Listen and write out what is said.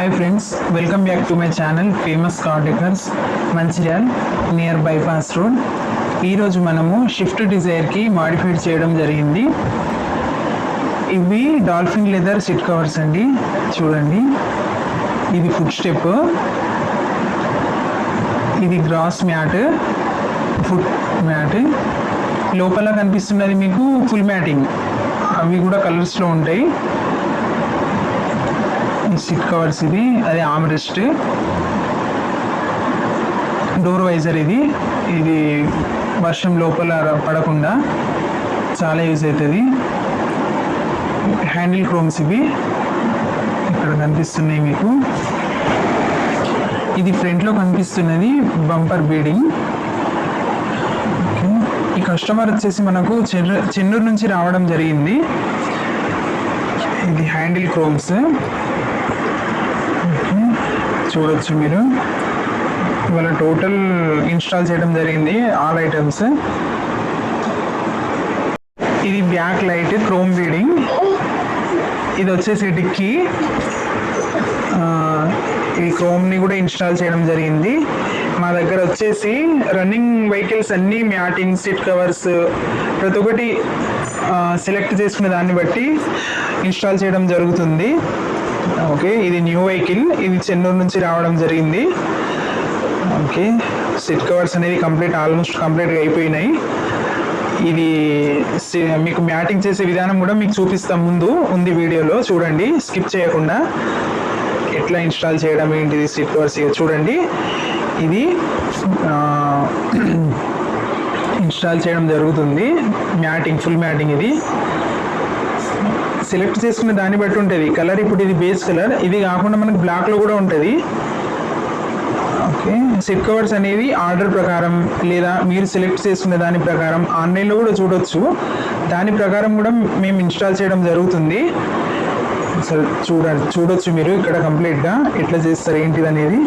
Hi friends, welcome back to my channel famous car decors Mancherial near bypass road. ఈరోజు మనము shift డిజైర్కి modified చేయడం జరిగింది. ఇవి డాల్ఫిన్ లెదర్ సీట్ కవర్స్ అండి. చూడండి, ఇది ఫుట్ స్టెప్, ఇది గ్రాస్ మ్యాట్, ఫుట్ మ్యాట్. లోపల కనిపిస్తున్నది మీకు ఫుల్ మ్యాటింగ్, అవి కూడా కలర్స్లో ఉంటాయి. సీట్ కవర్స్, ఇది అది ఆర్మ్ రెస్ట్, డోర్ వైజర్, ఇది వర్షం లోపల పడకుండా చాలా యూజ్ అవుతుంది. హ్యాండిల్ క్రోమ్స్ ఇవి ఇక్కడ కనిపిస్తున్నాయి మీకు. ఇది ఫ్రంట్లో కనిపిస్తున్నది బంపర్ బీడింగ్. ఈ కస్టమర్ వచ్చేసి మనకు చెన్నూరు నుంచి రావడం జరిగింది. ఇది హ్యాండిల్ క్రోమ్స్ చూడొచ్చు మీరు. ఇవాళ టోటల్ ఇన్స్టాల్ చేయడం జరిగింది, ఆల్ ఐటమ్స్. ఇది బ్యాక్ లైట్ క్రోమ్ బీడింగ్. ఇది వచ్చేసి డిక్కీ, ఈ క్రోమ్ని కూడా ఇన్స్టాల్ చేయడం జరిగింది. మా దగ్గర వచ్చేసి రన్నింగ్ వెహికల్స్ అన్నీ మ్యాటింగ్, సీట్ కవర్స్ ప్రతి ఒక్కటి సెలెక్ట్ చేసుకునే దాన్ని బట్టి ఇన్స్టాల్ చేయడం జరుగుతుంది. ఓకే, ఇది న్యూ వెహికల్, ఇది చెన్నూరు నుంచి రావడం జరిగింది. ఓకే, సీట్ కవర్స్ అనేది ఆల్మోస్ట్ కంప్లీట్గా అయిపోయినాయి. ఇది మీకు మ్యాటింగ్ చేసే విధానం కూడా మీకు చూపిస్తాం, ముందు ఉంది వీడియోలో, చూడండి స్కిప్ చేయకుండా. ఎట్లా ఇన్స్టాల్ చేయడం ఏంటిది సీట్ కవర్స్ చూడండి. ఇది ఇన్స్టాల్ చేయడం జరుగుతుంది. Matting, full matting. ఇది సెలెక్ట్ చేసుకునే దాన్ని బట్టి ఉంటుంది కలర్. ఇప్పుడు ఇది బేస్ కలర్, ఇది కాకుండా మనకు బ్లాక్లో కూడా ఉంటుంది. ఓకే, సీట్ కవర్స్ అనేది ఆర్డర్ ప్రకారం లేదా మీరు సెలెక్ట్ చేసుకునే దాని ప్రకారం ఆన్లైన్లో కూడా చూడొచ్చు. దాని ప్రకారం కూడా మేము ఇన్స్టాల్ చేయడం జరుగుతుంది. అసలు చూడొచ్చు మీరు ఇక్కడ కంప్లీట్గా ఎట్లా చేస్తారు ఏంటిది అనేది.